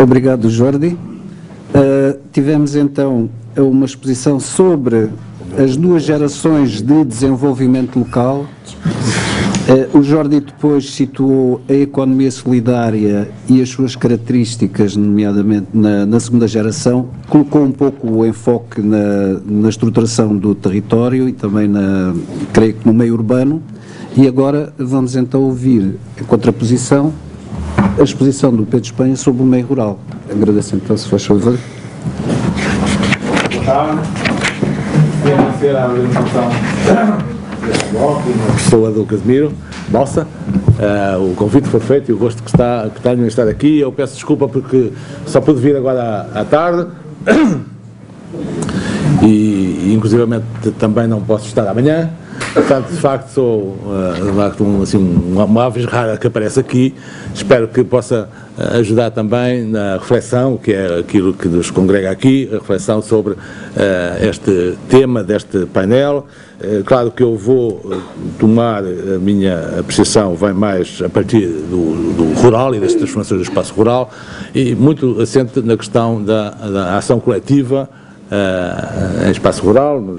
Obrigado, Jordi. Tivemos então uma exposição sobre as duas gerações de desenvolvimento local. O Jordi depois situou a economia solidária e as suas características, nomeadamente na segunda geração, colocou um pouco o enfoque na estruturação do território e também, creio que no meio urbano, e agora vamos então ouvir em contraposição a exposição do Pedro Espanha sobre o meio rural. Agradeço então, se faz favor. Boa tarde. Agradecer a organização deste bloco e a pessoa do Casimiro Balsa. O convite foi feito e o gosto que tenho em estar aqui. Eu peço desculpa porque só pude vir agora à tarde e inclusivamente também não posso estar amanhã. Portanto, de facto, sou uma aves rara que aparece aqui. Espero que possa ajudar também na reflexão, que é aquilo que nos congrega aqui, a reflexão sobre este tema deste painel. Claro que eu vou tomar a minha apreciação, vai mais a partir do rural e das transformações do espaço rural, e muito assente na questão da ação coletiva em espaço rural, no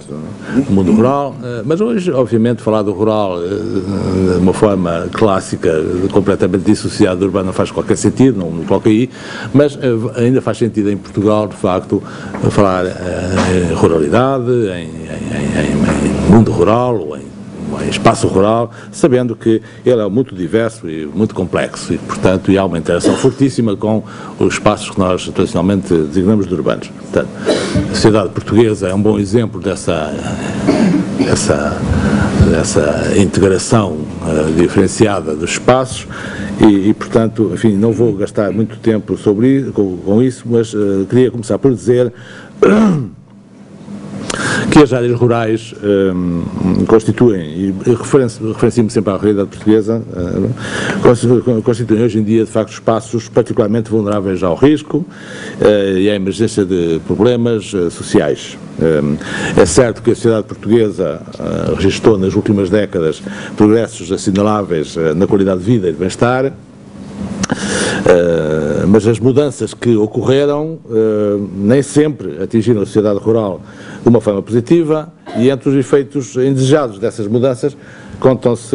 mundo rural, mas hoje, obviamente, falar do rural de uma forma clássica, completamente dissociada do urbano, não faz qualquer sentido, não coloca aí, mas ainda faz sentido em Portugal, de facto, falar em ruralidade, em mundo rural, ou em espaço rural, sabendo que ele é muito diverso e muito complexo e, portanto, há uma interação fortíssima com os espaços que nós tradicionalmente designamos de urbanos. Portanto, a sociedade portuguesa é um bom exemplo dessa integração diferenciada dos espaços e, portanto, enfim, não vou gastar muito tempo com isso, mas queria começar por dizer que as áreas rurais constituem, e referencio-me sempre à realidade portuguesa, constituem hoje em dia, de facto, espaços particularmente vulneráveis ao risco e à emergência de problemas sociais. É certo que a sociedade portuguesa registrou nas últimas décadas progressos assinaláveis na qualidade de vida e de bem-estar, mas as mudanças que ocorreram nem sempre atingiram a sociedade rural de uma forma positiva, e entre os efeitos indesejados dessas mudanças contam-se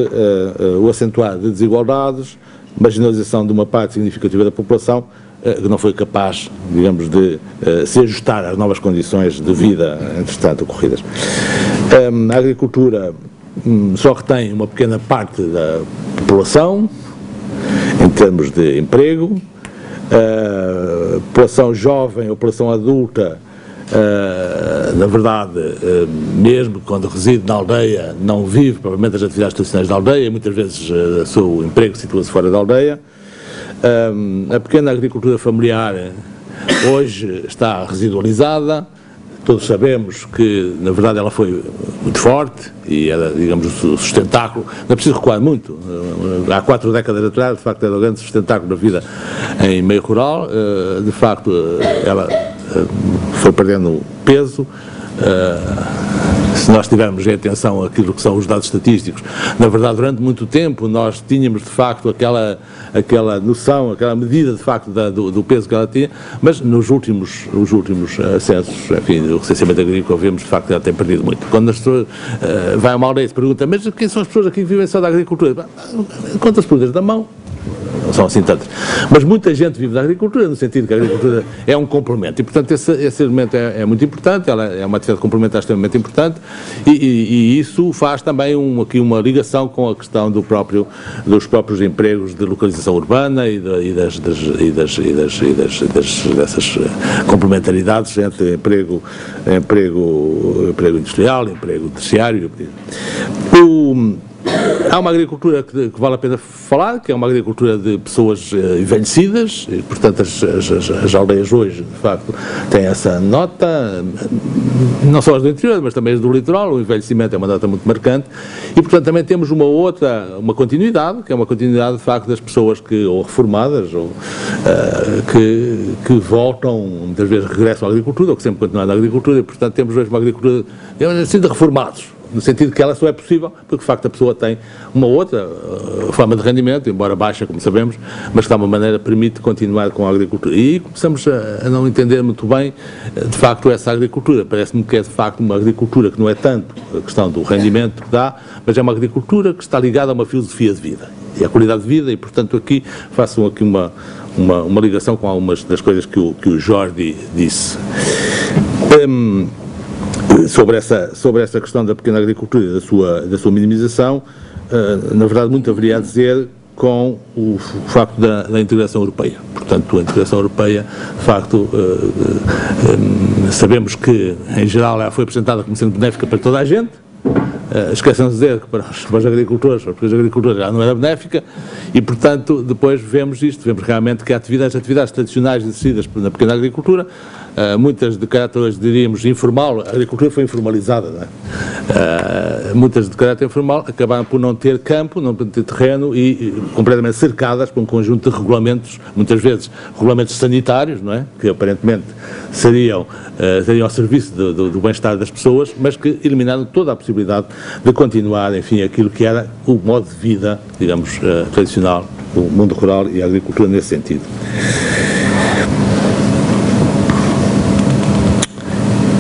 o acentuar de desigualdades, marginalização de uma parte significativa da população que não foi capaz, digamos, de se ajustar às novas condições de vida, entretanto, ocorridas. A agricultura só retém uma pequena parte da população, em termos de emprego. A população jovem, a população adulta, na verdade, mesmo quando reside na aldeia, não vive provavelmente as atividades tradicionais da aldeia, muitas vezes o seu emprego situa-se fora da aldeia. A pequena agricultura familiar hoje está residualizada. Todos sabemos que, na verdade, ela foi muito forte e era, digamos, o sustentáculo. Não é preciso recuar muito. Há 4 décadas atrás, de facto, era o grande sustentáculo da vida em meio rural. De facto, ela foi perdendo peso. Se nós tivermos em atenção aquilo que são os dados estatísticos, na verdade, durante muito tempo nós tínhamos, de facto, aquela noção, aquela medida, de facto, do peso que ela tinha, mas nos últimos censos, enfim, do recenseamento agrícola, vemos, de facto, que ela tem perdido muito. Quando as pessoas vai a uma aldeia e se pergunta, mas quem são as pessoas aqui que vivem só da agricultura? Conta-se por dedos da mão. Não são assim tantas. Mas muita gente vive da agricultura, no sentido que a agricultura é um complemento. E, portanto, esse elemento é muito importante, ela é uma atividade complementar extremamente importante, e isso faz também aqui uma ligação com a questão dos próprios empregos de localização urbana e dessas complementaridades entre emprego industrial, emprego terciário. Há uma agricultura que vale a pena falar, que é uma agricultura de pessoas envelhecidas, e, portanto, as aldeias hoje, de facto, têm essa nota, não só as do interior, mas também as do litoral. O envelhecimento é uma nota muito marcante, e, portanto, também temos uma continuidade, que é uma continuidade, de facto, das pessoas ou reformadas, ou que voltam, muitas vezes regressam à agricultura, ou que sempre continuam na agricultura, e, portanto, temos hoje uma agricultura, assim, de reformados. no sentido que ela só é possível porque, de facto, a pessoa tem uma outra forma de rendimento, embora baixa, como sabemos, mas que de alguma maneira permite continuar com a agricultura. E aí começamos a não entender muito bem, de facto, essa agricultura. Parece-me que é, de facto, uma agricultura que não é tanto a questão do rendimento que dá, mas é uma agricultura que está ligada a uma filosofia de vida. E a qualidade de vida, e, portanto, aqui façam aqui uma ligação com algumas das coisas que o Jordi disse. Sobre essa questão da pequena agricultura e da sua minimização, na verdade, muito haveria a dizer com o facto da integração europeia. Portanto, a integração europeia, de facto, sabemos que, em geral, ela foi apresentada como sendo benéfica para toda a gente. Esquecem de dizer que para os agricultores, para os pequenos agricultores, já não era benéfica e, portanto, depois vemos realmente que as atividades tradicionais exercidas na pequena agricultura, muitas de caráter, hoje diríamos, informal, a agricultura foi informalizada, não é? Muitas de caráter informal acabaram por não ter campo, não ter terreno e completamente cercadas por um conjunto de regulamentos, muitas vezes regulamentos sanitários, não é? Que aparentemente seriam ao serviço do bem-estar das pessoas, mas que eliminaram toda a possibilidade de continuar, enfim, aquilo que era o modo de vida, digamos, tradicional do mundo rural e a agricultura nesse sentido.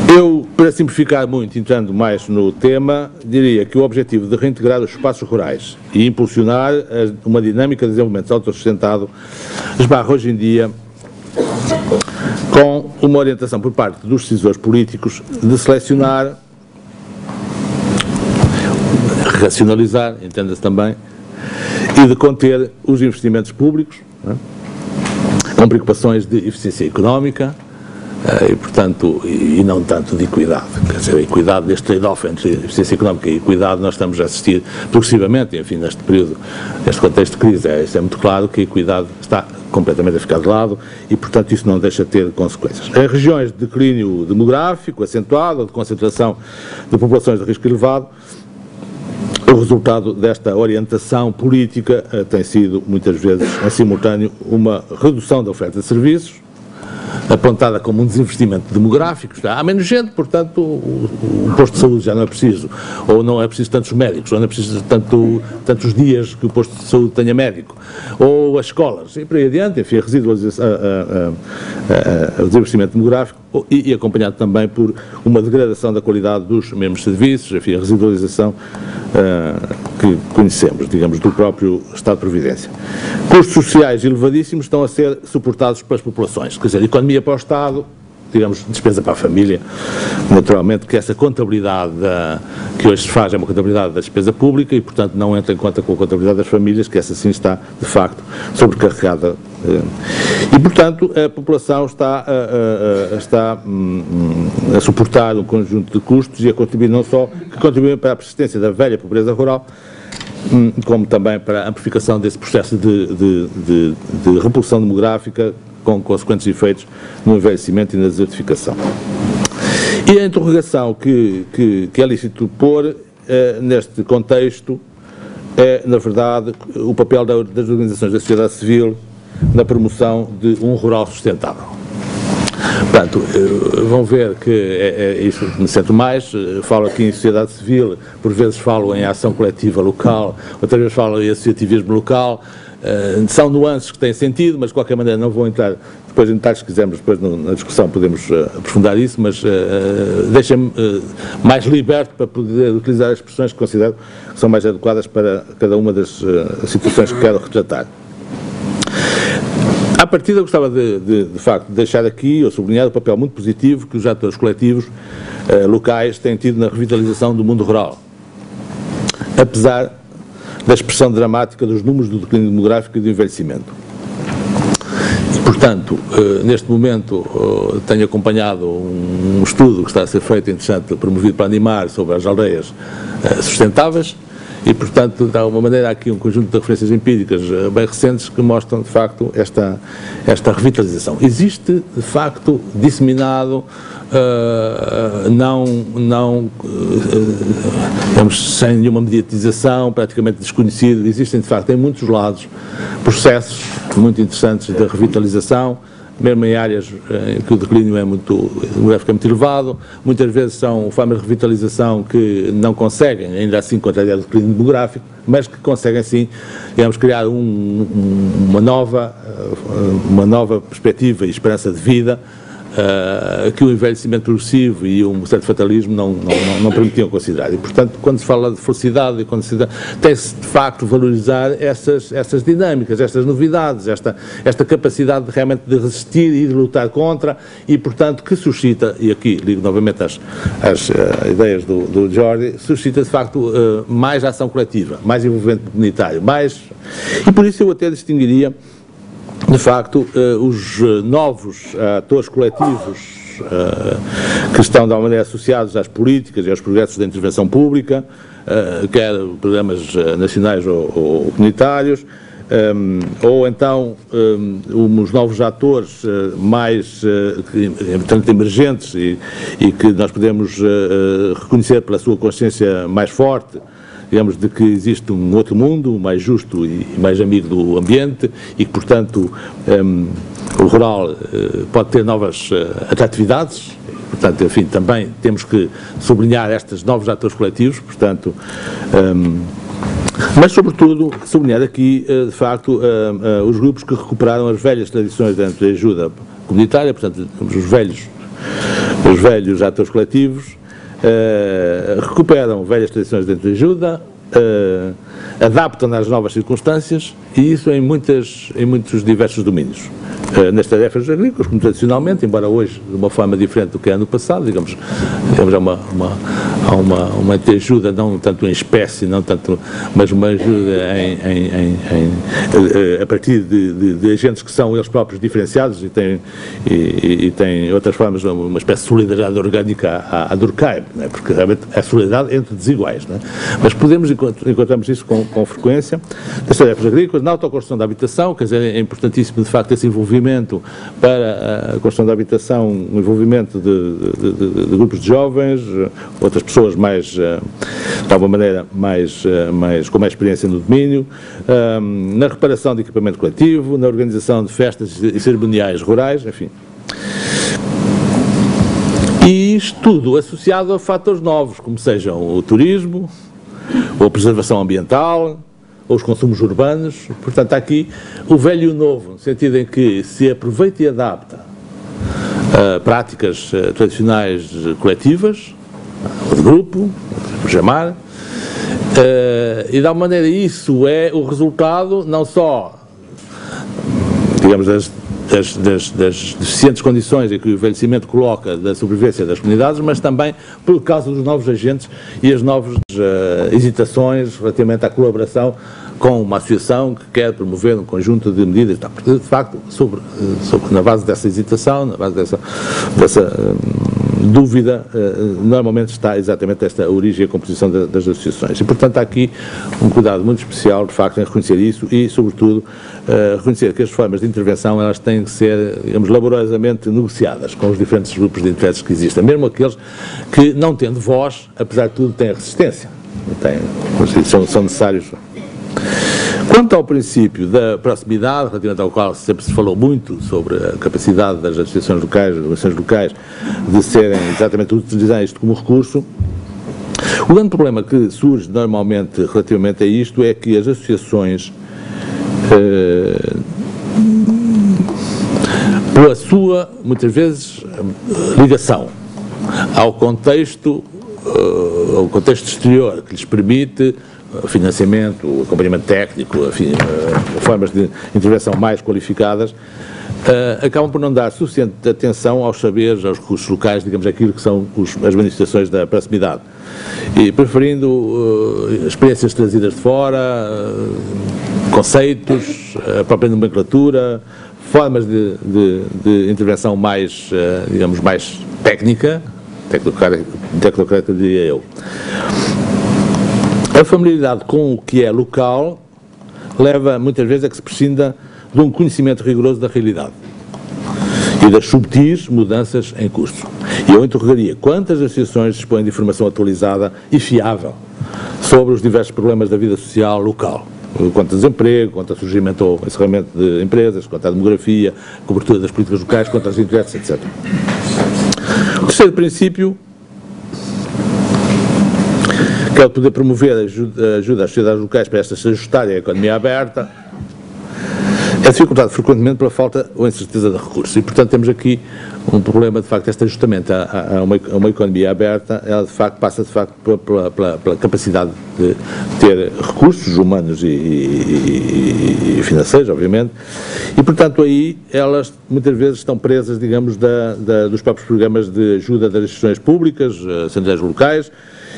Eu, para simplificar muito, entrando mais no tema, diria que o objetivo de reintegrar os espaços rurais e impulsionar uma dinâmica de desenvolvimento autossustentado esbarra hoje em dia com uma orientação por parte dos decisores políticos de selecionar, racionalizar, entenda-se também, e de conter os investimentos públicos, não é? Com preocupações de eficiência económica e, portanto, e não tanto de equidade. Quer dizer, a equidade deste trade-off entre eficiência económica e equidade nós estamos a assistir progressivamente, enfim, neste período, neste contexto de crise, é muito claro que a equidade está completamente a ficar de lado e, portanto, isso não deixa de ter consequências. Em regiões de declínio demográfico acentuado ou de concentração de populações de risco elevado, o resultado desta orientação política tem sido, muitas vezes, em simultâneo, uma redução da oferta de serviços, apontada como um desinvestimento demográfico. Há menos gente, portanto, o posto de saúde já não é preciso, ou não é preciso tantos médicos, ou não é preciso tantos dias que o posto de saúde tenha médico, ou as escolas, e por aí adiante, enfim, a residualização, o desinvestimento demográfico, e acompanhado também por uma degradação da qualidade dos mesmos serviços, enfim, a residualização que conhecemos, digamos, do próprio Estado de Providência. Custos sociais elevadíssimos estão a ser suportados pelas populações, quer dizer, economia para o Estado, digamos, despesa para a família, naturalmente que essa contabilidade que hoje se faz é uma contabilidade da despesa pública e, portanto, não entra em conta com a contabilidade das famílias, que essa sim está, de facto, sobrecarregada. E, portanto, a população está a suportar um conjunto de custos e a contribuir não só, que contribuem para a persistência da velha pobreza rural, como também para a amplificação desse processo de repulsão demográfica, com consequentes efeitos no envelhecimento e na desertificação. E a interrogação que é lícito pôr neste contexto é, na verdade, o papel das organizações da sociedade civil na promoção de um rural sustentável. Portanto, vão ver que isto me centro mais, falo aqui em sociedade civil, por vezes falo em ação coletiva local, outras vezes falo em associativismo local. São nuances que têm sentido, mas de qualquer maneira não vou entrar depois em detalhes, se quisermos depois na discussão podemos aprofundar isso, mas deixem-me mais liberto para poder utilizar as expressões que considero que são mais adequadas para cada uma das situações que quero retratar. À partida, eu gostava de facto, de deixar aqui, ou sublinhar o papel muito positivo que os atores coletivos locais têm tido na revitalização do mundo rural. Apesar da expressão dramática dos números do declínio demográfico e do envelhecimento. E, portanto, neste momento tenho acompanhado um estudo que está a ser feito, interessante, promovido para animar, sobre as aldeias sustentáveis, e, portanto, de alguma maneira, há aqui um conjunto de referências empíricas bem recentes que mostram, de facto, esta revitalização. Existe, de facto, disseminado, digamos, sem nenhuma mediatização, praticamente desconhecido, existem, de facto, em muitos lados, processos muito interessantes de revitalização, mesmo em áreas em que o declínio demográfico é muito elevado, muitas vezes são formas de revitalização que não conseguem, ainda assim, contrariar o declínio demográfico, mas que conseguem, sim, digamos, criar uma nova perspectiva e esperança de vida que o envelhecimento progressivo e um certo fatalismo não permitiam considerar. E, portanto, quando se fala de felicidade, tem-se, de facto, valorizar essas dinâmicas, estas novidades, esta capacidade realmente de resistir e de lutar contra, e, portanto, que suscita, e aqui ligo novamente às ideias do Jordi, suscita, de facto, mais ação coletiva, mais envolvimento comunitário, e por isso eu até distinguiria, de facto, os novos atores coletivos que estão, de alguma maneira, associados às políticas e aos progressos da intervenção pública, quer programas nacionais ou comunitários, ou então os novos atores mais, portanto, emergentes e que nós podemos reconhecer pela sua consciência mais forte, digamos, de que existe um outro mundo mais justo e mais amigo do ambiente e que, portanto, o rural pode ter novas atratividades. Portanto, enfim, também temos que sublinhar estes novos atores coletivos, portanto, mas, sobretudo, sublinhar aqui, de facto, os grupos que recuperaram as velhas tradições dentro da ajuda comunitária, portanto, os velhos atores coletivos, recuperam velhas tradições dentro da ajuda, adaptam às novas circunstâncias, e isso em muitos diversos domínios. Nas tarefas agrícolas, como tradicionalmente, embora hoje de uma forma diferente do que é no passado, digamos há uma ajuda não tanto em espécie, não tanto, mas uma ajuda a partir de agentes que são eles próprios diferenciados e têm outras formas, uma espécie de solidariedade orgânica à Durkheim, não é? Porque realmente é solidariedade entre desiguais, não é? Mas encontramos isso com frequência nas tarefas agrícolas, na autoconstrução da habitação, quer dizer, é importantíssimo, de facto, esse envolvimento para a construção da habitação, o envolvimento de grupos de jovens, outras pessoas mais, de alguma maneira, com mais experiência no domínio, na reparação de equipamento coletivo, na organização de festas e cerimoniais rurais, enfim. E isto tudo associado a fatores novos, como sejam o turismo, ou a preservação ambiental, ou os consumos urbanos. Portanto, há aqui o velho e o novo, no sentido em que se aproveita e adapta a práticas tradicionais coletivas, ou de grupo, por chamar, e de alguma maneira isso é o resultado não só, digamos, das deficientes condições em que o envelhecimento coloca da sobrevivência das comunidades, mas também por causa dos novos agentes e as novas hesitações relativamente à colaboração com uma associação que quer promover um conjunto de medidas. De facto, na base dessa hesitação, na base dessa dúvida, normalmente está exatamente esta origem e a composição das associações. E, portanto, há aqui um cuidado muito especial, de facto, em reconhecer isso e, sobretudo, reconhecer que as formas de intervenção, elas têm que ser, digamos, laboriosamente negociadas com os diferentes grupos de interesses que existem, mesmo aqueles que, não tendo voz, apesar de tudo, têm resistência. São necessários. Quanto ao princípio da proximidade, relativamente ao qual sempre se falou muito sobre a capacidade das associações locais, das organizações locais, de serem exatamente utilizar isto como recurso, o grande problema que surge normalmente relativamente a isto é que as associações, pela sua, muitas vezes, ligação ao contexto exterior que lhes permite financiamento, acompanhamento técnico, enfim, formas de intervenção mais qualificadas, acabam por não dar suficiente atenção aos saberes, aos recursos locais, digamos, aquilo que são as manifestações da proximidade, e preferindo experiências trazidas de fora, conceitos, a própria nomenclatura, formas de intervenção mais, digamos, mais tecnocrática, diria eu. A familiaridade com o que é local leva muitas vezes a que se prescinda de um conhecimento rigoroso da realidade e das subtis mudanças em curso. E eu interrogaria quantas associações dispõem de informação atualizada e fiável sobre os diversos problemas da vida social local. quanto a desemprego, quanto a surgimento ou encerramento de empresas, quanto à demografia, cobertura das políticas locais, quanto aos interesses, etc. O terceiro princípio, que é o poder promover a ajuda às sociedades locais para estas se ajustarem à economia aberta, é dificultado frequentemente pela falta ou incerteza de recursos. E, portanto, temos aqui um problema, de facto, este ajustamento a uma economia aberta, ela, de facto, passa, de facto, pela capacidade de ter recursos humanos e financeiros, obviamente, e, portanto, aí elas, muitas vezes, estão presas, digamos, dos próprios programas de ajuda das instituições públicas, centrais locais,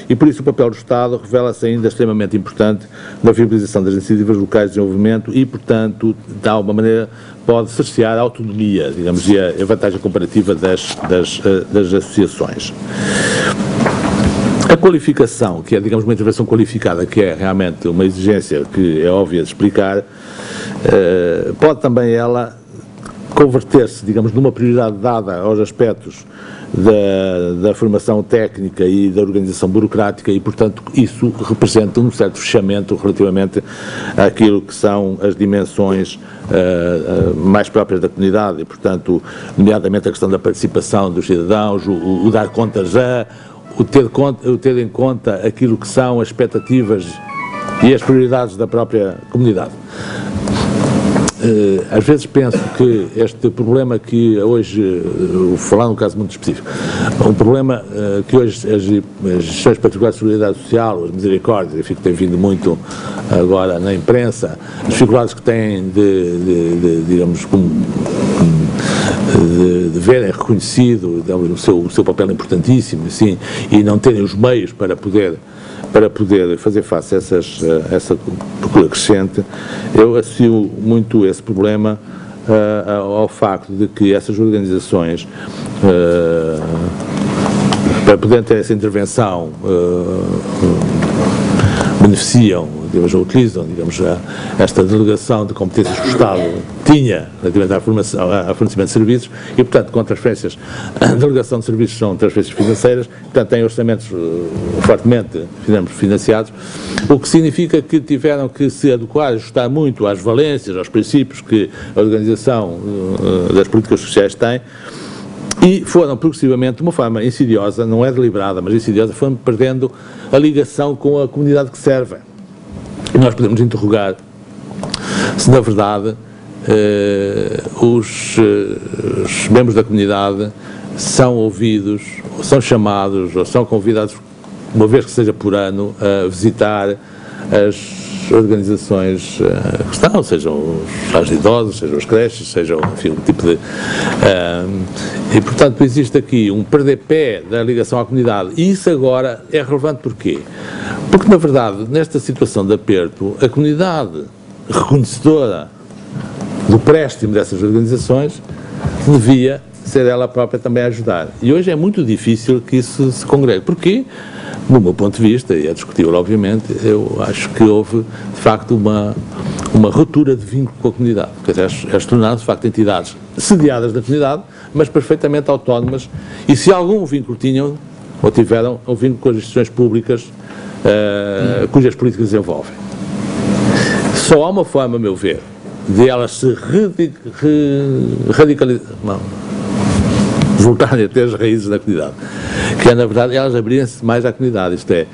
e por isso o papel do Estado revela-se ainda extremamente importante na viabilização das iniciativas locais de desenvolvimento e, portanto, de alguma maneira pode cercear a autonomia, digamos, e a vantagem comparativa das associações. A qualificação, que é, digamos, uma intervenção qualificada, que é realmente uma exigência que é óbvia de explicar, pode também ela converter-se, digamos, numa prioridade dada aos aspectos da formação técnica e da organização burocrática e, portanto, isso representa um certo fechamento relativamente àquilo que são as dimensões mais próprias da comunidade e, portanto, nomeadamente a questão da participação dos cidadãos, o dar contas o ter em conta aquilo que são as expectativas e as prioridades da própria comunidade. Às vezes penso que este problema que hoje, vou falar num caso muito específico, um problema que hoje as gestões particulares de solidariedade social, as misericórdias, enfim, que tem vindo muito agora na imprensa, as dificuldades que têm digamos, de verem reconhecido o seu papel importantíssimo, assim, e não terem os meios para poder fazer face a essa procura crescente, eu associo muito esse problema ao facto de que essas organizações, para poderem ter essa intervenção, beneficiam, digamos, ou utilizam, digamos, esta delegação de competências que o Estado tinha relativamente ao fornecimento de serviços e, portanto, com transferências, a delegação de serviços são transferências financeiras, portanto, têm orçamentos fortemente financiados, o que significa que tiveram que se adequar, ajustar muito às valências, aos princípios que a organização das políticas sociais tem, e foram progressivamente, de uma forma insidiosa, não é deliberada, mas insidiosa, foram perdendo a ligação com a comunidade que servem. E nós podemos interrogar se, na verdade, os membros da comunidade são ouvidos, ou são chamados, ou são convidados, uma vez que seja por ano, a visitar as organizações que estão, sejam os lares de idosos, sejam as creches, sejam, enfim, um tipo de... e, portanto, existe aqui um perder pé da ligação à comunidade. E isso agora é relevante porquê? Porque, na verdade, nesta situação de aperto, a comunidade reconhecedora do préstimo dessas organizações devia ser ela própria também a ajudar. E hoje é muito difícil que isso se congregue. Porquê? No meu ponto de vista, e é discutível obviamente, eu acho que houve de facto uma ruptura de vínculo com a comunidade, porque as tornaram-se de facto entidades sediadas da comunidade, mas perfeitamente autónomas, e se algum vínculo tinham, ou tiveram, um vínculo com as instituições públicas cujas políticas desenvolvem. Só há uma forma, a meu ver, de elas se radicalizar, voltarem a ter as raízes da comunidade, que é, na verdade, elas abrirem-se mais à comunidade, isto é,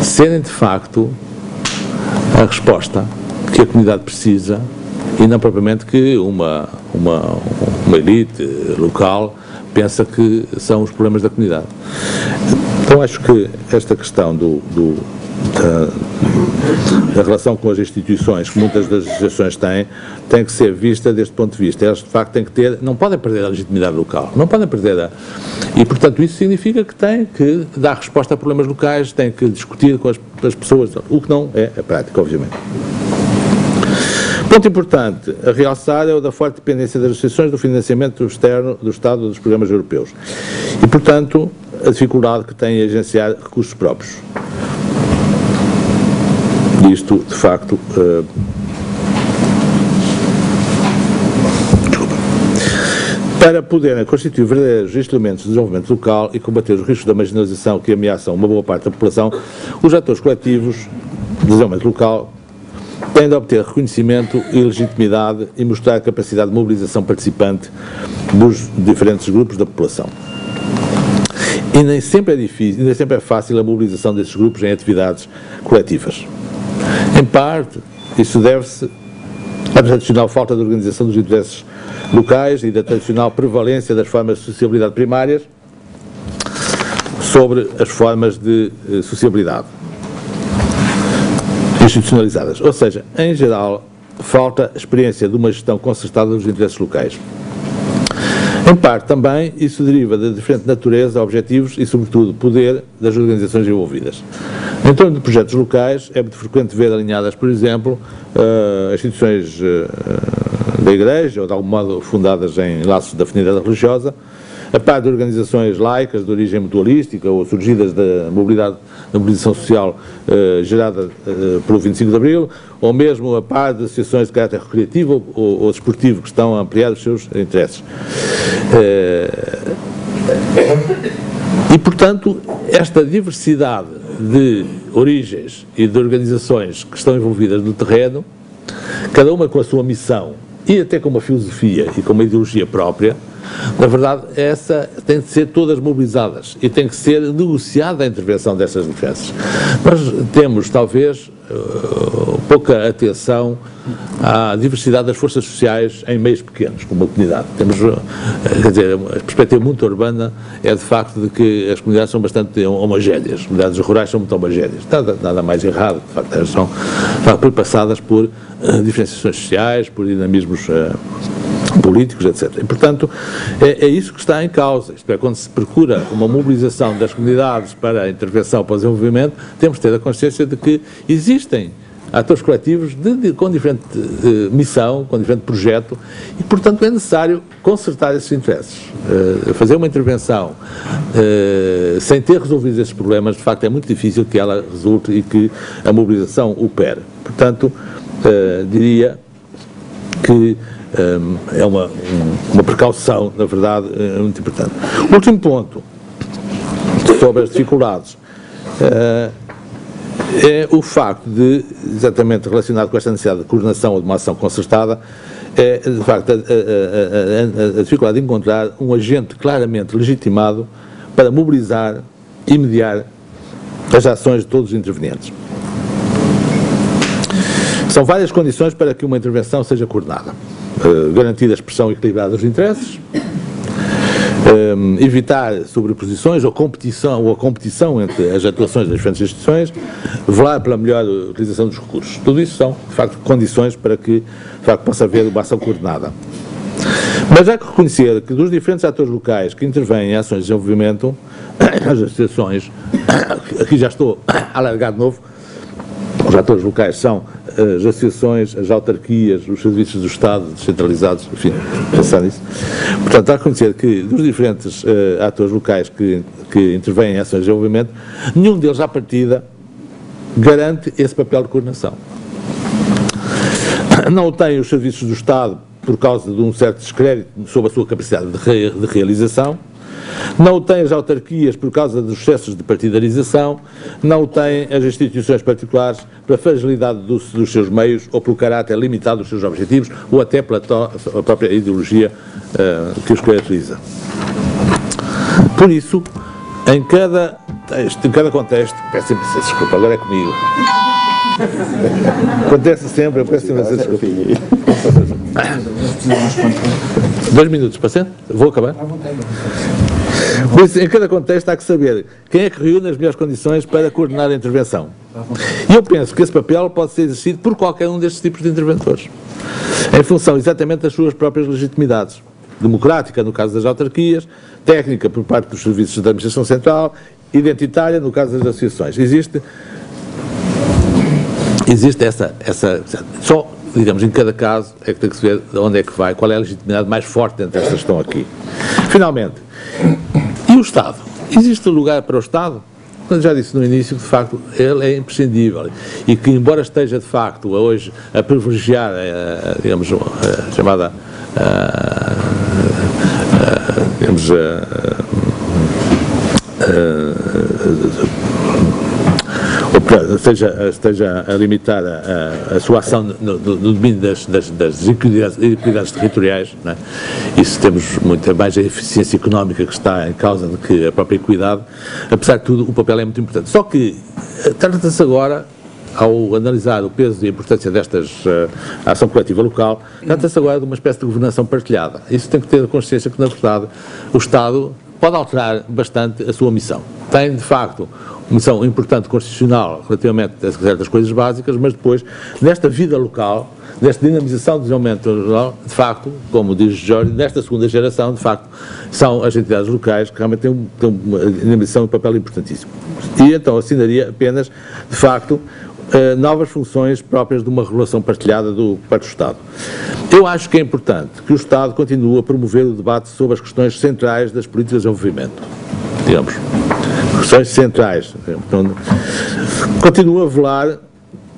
serem de facto a resposta que a comunidade precisa e não propriamente que uma elite local pensa que são os problemas da comunidade. Então acho que esta questão da relação com as instituições que muitas das legislações têm, tem que ser vista deste ponto de vista. Elas, de facto, têm que ter, não podem perder a legitimidade local, não podem perder e, portanto, isso significa que têm que dar resposta a problemas locais, têm que discutir com as pessoas, o que não é a prática, obviamente. Ponto importante a realçar é o da forte dependência das associações do financiamento externo do Estado dos programas europeus e, portanto, a dificuldade que tem em agenciar recursos próprios. Isto, de facto, para poderem constituir verdadeiros instrumentos de desenvolvimento local e combater os riscos da marginalização que ameaçam uma boa parte da população, os atores coletivos de desenvolvimento local têm de obter reconhecimento e legitimidade e mostrar a capacidade de mobilização participante dos diferentes grupos da população. E nem sempre é difícil, nem sempre é fácil a mobilização desses grupos em atividades coletivas. Em parte, isso deve-se à tradicional falta de organização dos interesses locais e da tradicional prevalência das formas de sociabilidade primárias sobre as formas de sociabilidade institucionalizadas. Ou seja, em geral, falta experiência de uma gestão concertada dos interesses locais. Em parte também, isso deriva da diferente natureza, objetivos e, sobretudo, poder das organizações envolvidas. Em torno de projetos locais, é muito frequente ver alinhadas, por exemplo, instituições da Igreja, ou de algum modo fundadas em laços de afinidade religiosa, a par de organizações laicas de origem mutualística ou surgidas da mobilização social gerada pelo 25 de Abril, ou mesmo a par de associações de caráter recreativo ou desportivo que estão a ampliar os seus interesses. E, portanto, esta diversidade de origens e de organizações que estão envolvidas no terreno, cada uma com a sua missão e até com uma filosofia e com uma ideologia própria, na verdade, essa tem de ser todas mobilizadas e tem que ser negociada a intervenção dessas diferenças. Nós temos, talvez, pouca atenção à diversidade das forças sociais em meios pequenos, como a comunidade. Temos, quer dizer, a perspectiva muito urbana é de facto de que as comunidades são bastante homogéneas, as comunidades rurais são muito homogéneas. Nada mais errado, de facto, elas são perpassadas por diferenciações sociais, por dinamismos políticos, etc. E, portanto, é isso que está em causa. Isto é, quando se procura uma mobilização das comunidades para a intervenção para o desenvolvimento, temos de ter a consciência de que existem atores coletivos com diferente missão, com diferente projeto, e, portanto, é necessário consertar esses interesses. Fazer uma intervenção sem ter resolvido esses problemas, de facto, é muito difícil que ela resulte e que a mobilização opere. Portanto, diria que é uma precaução, na verdade, muito importante. O último ponto sobre as dificuldades é o facto de, exatamente relacionado com esta necessidade de coordenação ou de uma ação concertada, é de facto a dificuldade de encontrar um agente claramente legitimado para mobilizar e mediar as ações de todos os intervenientes. São várias condições para que uma intervenção seja coordenada. Garantir a expressão equilibrada dos interesses, evitar sobreposições ou a competição entre as atuações das diferentes instituições, velar pela melhor utilização dos recursos. Tudo isso são, de facto, condições para que, de facto, possa haver uma ação coordenada. Mas há que reconhecer que dos diferentes atores locais que intervêm em ações de desenvolvimento, as associações, aqui já estou a alargar de novo, os atores locais são as associações, as autarquias, os serviços do Estado descentralizados, enfim, pensar nisso. Portanto, há que reconhecer que dos diferentes atores locais que intervêm em ações de desenvolvimento, nenhum deles, à partida, garante esse papel de coordenação. Não o têm os serviços do Estado por causa de um certo descrédito sobre a sua capacidade de realização, não o têm as autarquias por causa dos excessos de partidarização, não o têm as instituições particulares pela fragilidade dos seus meios ou pelo caráter limitado dos seus objetivos ou até pela própria ideologia que os caracteriza. Por isso, em cada contexto, peço imensa desculpa, agora é comigo. Acontece sempre, eu peço imensa desculpa. 2 minutos, para ser? Vou acabar? Por isso, em cada contexto há que saber quem é que reúne as melhores condições para coordenar a intervenção. E eu penso que esse papel pode ser exercido por qualquer um destes tipos de interventores, em função exatamente das suas próprias legitimidades. Democrática, no caso das autarquias, técnica por parte dos serviços da administração central, identitária, no caso das associações. Existe essa só, digamos, em cada caso é que tem que se ver de onde é que vai, qual é a legitimidade mais forte entre estas que estão aqui. Finalmente, e o Estado? Existe lugar para o Estado? Eu já disse no início que, de facto, ele é imprescindível e que, embora esteja, de facto, hoje a privilegiar, digamos, a chamada digamos, esteja a limitar a sua ação no domínio das equidades territoriais, não é? Isso temos muito mais a eficiência económica que está em causa do que a própria equidade. Apesar de tudo, o papel é muito importante. Só que trata-se agora, ao analisar o peso e a importância destas ação coletiva local, trata-se agora de uma espécie de governação partilhada. Isso tem que ter consciência que, na verdade, o Estado pode alterar bastante a sua missão. Tem, de facto, uma missão importante constitucional relativamente a certas coisas básicas, mas depois, nesta vida local, nesta dinamização do desenvolvimento rural, de facto, como diz Jorge, nesta segunda geração, de facto, são as entidades locais que realmente têm uma dinamização e um papel importantíssimo. E então assinaria apenas, de facto, novas funções próprias de uma regulação partilhada para o Estado. Eu acho que é importante que o Estado continue a promover o debate sobre as questões centrais das políticas de desenvolvimento. Digamos, questões centrais. Então, continua a velar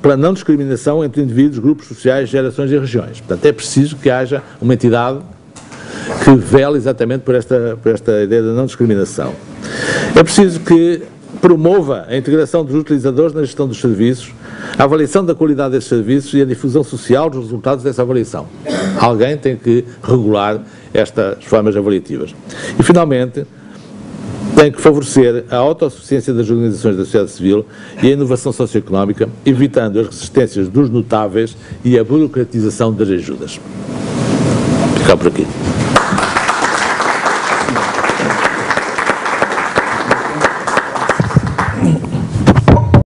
pela não discriminação entre indivíduos, grupos sociais, gerações e regiões. Portanto, é preciso que haja uma entidade que vele exatamente por esta ideia da não discriminação. É preciso que promova a integração dos utilizadores na gestão dos serviços, a avaliação da qualidade desses serviços e a difusão social dos resultados dessa avaliação. Alguém tem que regular estas formas avaliativas. E, finalmente, tem que favorecer a autossuficiência das organizações da sociedade civil e a inovação socioeconómica, evitando as resistências dos notáveis e a burocratização das ajudas. Ficar por aqui.